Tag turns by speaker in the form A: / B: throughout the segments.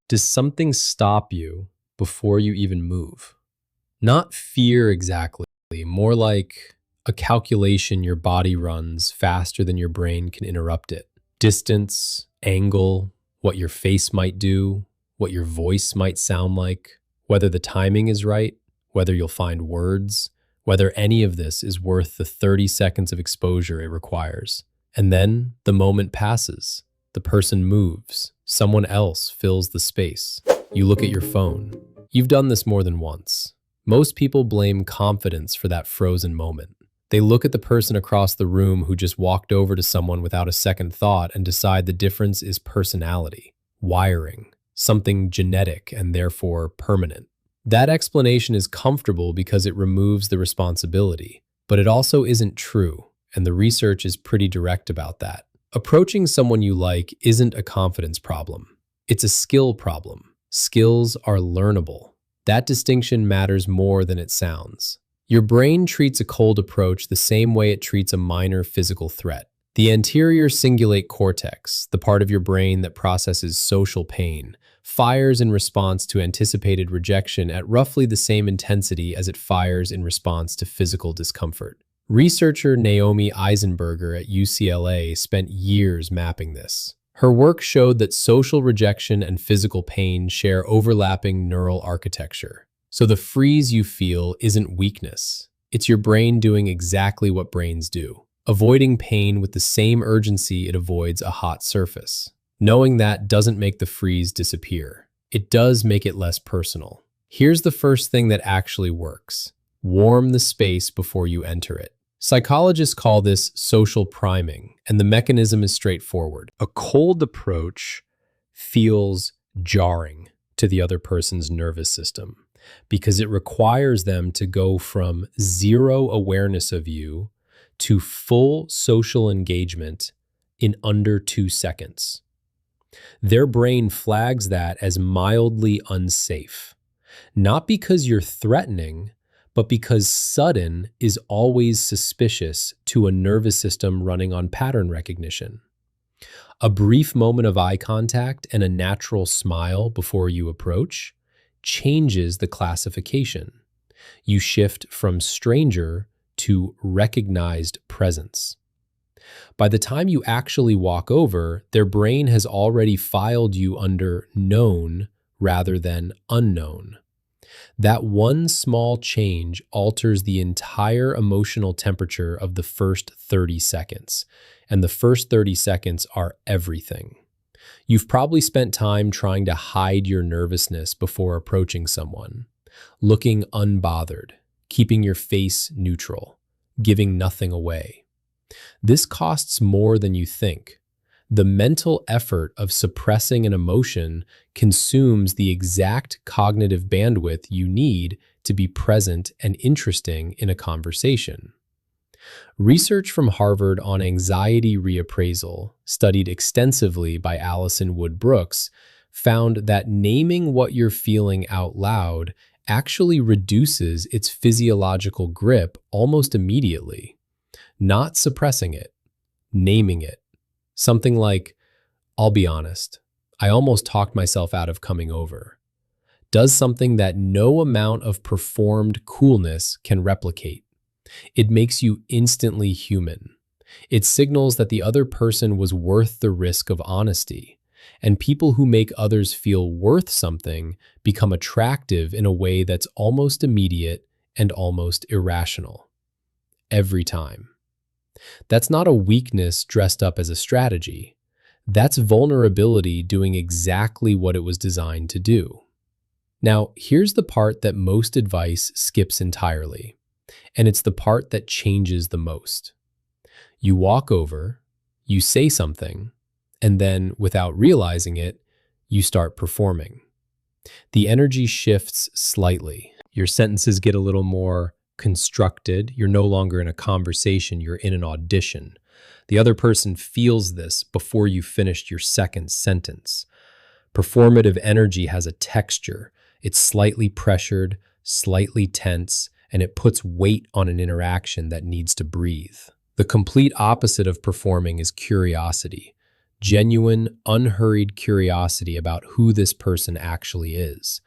A: Does something stop you before you even move? Not fear exactly, more like a calculation your body runs faster than your brain can interrupt it. Distance, angle, what your face might do, what your voice might sound like, whether the timing is right, whether you'll find words, whether any of this is worth the 30 seconds of exposure it requires. And then the moment passes. The person moves. Someone else fills the space. You look at your phone. You've done this more than once. Most people blame confidence for that frozen moment. They look at the person across the room who just walked over to someone without a second thought and decide the difference is personality, wiring, something genetic and therefore permanent. That explanation is comfortable because it removes the responsibility, but it also isn't true, and the research is pretty direct about that. Approaching someone you like isn't a confidence problem. It's a skill problem. Skills are learnable. That distinction matters more than it sounds. Your brain treats a cold approach the same way it treats a minor physical threat. The anterior cingulate cortex, the part of your brain that processes social pain, fires in response to anticipated rejection at roughly the same intensity as it fires in response to physical discomfort. Researcher Naomi Eisenberger at UCLA spent years mapping this. Her work showed that social rejection and physical pain share overlapping neural architecture. So the freeze you feel isn't weakness. It's your brain doing exactly what brains do, avoiding pain with the same urgency it avoids a hot surface. Knowing that doesn't make the freeze disappear. It does make it less personal. Here's the first thing that actually works. Warm the space before you enter it. Psychologists call this social priming, and the mechanism is straightforward. A cold approach feels jarring to the other person's nervous system because it requires them to go from zero awareness of you to full social engagement in under 2 seconds. Their brain flags that as mildly unsafe, not because you're threatening, but because sudden is always suspicious to a nervous system running on pattern recognition. A brief moment of eye contact and a natural smile before you approach changes the classification. You shift from stranger to recognized presence. By the time you actually walk over, their brain has already filed you under known rather than unknown. That one small change alters the entire emotional temperature of the first 30 seconds, and the first 30 seconds are everything. You've probably spent time trying to hide your nervousness before approaching someone, looking unbothered, keeping your face neutral, giving nothing away. This costs more than you think. The mental effort of suppressing an emotion consumes the exact cognitive bandwidth you need to be present and interesting in a conversation. Research from Harvard on anxiety reappraisal, studied extensively by Allison Wood Brooks, found that naming what you're feeling out loud actually reduces its physiological grip almost immediately. Not suppressing it, naming it. Something like, I'll be honest, I almost talked myself out of coming over. Does something that no amount of performed coolness can replicate. It makes you instantly human. It signals that the other person was worth the risk of honesty. And people who make others feel worth something become attractive in a way that's almost immediate and almost irrational. Every time. That's not a weakness dressed up as a strategy. That's vulnerability doing exactly what it was designed to do. Now, here's the part that most advice skips entirely, and it's the part that changes the most. You walk over, you say something, and then, without realizing it, you start performing. The energy shifts slightly. Your sentences get a little more constructed. You're no longer in a conversation, you're in an audition. The other person feels this before you finished your second sentence. Performative energy has a texture. It's slightly pressured, slightly tense, and it puts weight on an interaction that needs to breathe. The complete opposite of performing is curiosity. genuine, unhurried curiosity about who this person actually is.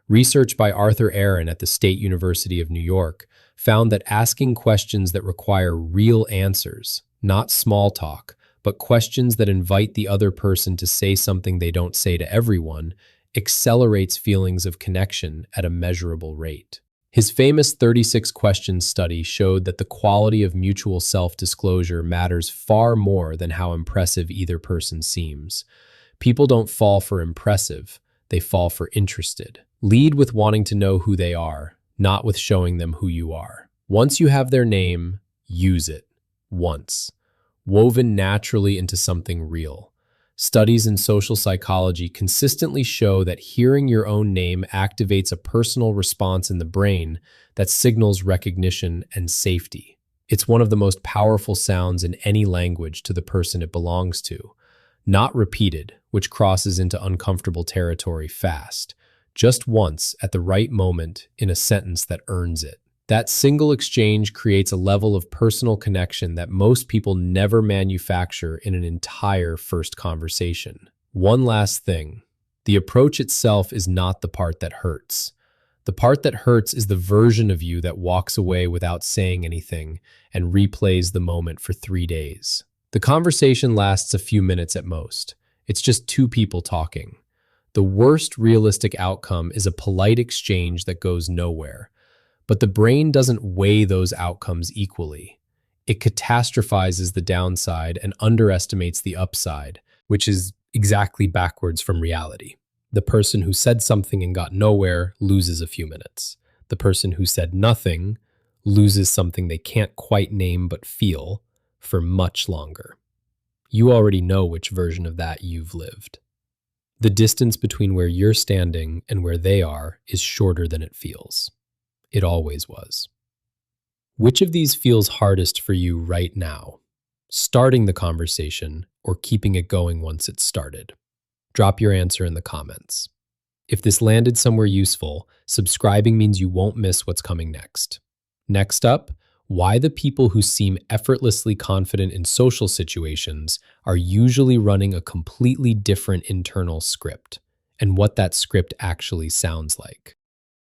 A: Research by Arthur Aaron at the State University of New York found that asking questions that require real answers, not small talk, but questions that invite the other person to say something they don't say to everyone, accelerates feelings of connection at a measurable rate. His famous 36 questions study showed that the quality of mutual self-disclosure matters far more than how impressive either person seems. People don't fall for impressive, they fall for interested. Lead with wanting to know who they are, not with showing them who you are. Once you have their name, use it. Once. Woven naturally into something real. Studies in social psychology consistently show that hearing your own name activates a personal response in the brain that signals recognition and safety. It's one of the most powerful sounds in any language to the person it belongs to. Not repeated, which crosses into uncomfortable territory fast. Just once, at the right moment, in a sentence that earns it. That single exchange creates a level of personal connection that most people never manufacture in an entire first conversation. One last thing. The approach itself is not the part that hurts. The part that hurts is the version of you that walks away without saying anything and replays the moment for 3 days. The conversation lasts a few minutes at most. It's just two people talking. The worst realistic outcome is a polite exchange that goes nowhere. But the brain doesn't weigh those outcomes equally. It catastrophizes the downside and underestimates the upside, which is exactly backwards from reality. The person who said something and got nowhere loses a few minutes. The person who said nothing loses something they can't quite name but feel for much longer. You already know which version of that you've lived. The distance between where you're standing and where they are is shorter than it feels. It always was. Which of these feels hardest for you right now? Starting the conversation or keeping it going once it's started? Drop your answer in the comments. If this landed somewhere useful, subscribing means you won't miss what's coming next. Next up, why the people who seem effortlessly confident in social situations are usually running a completely different internal script, and what that script actually sounds like.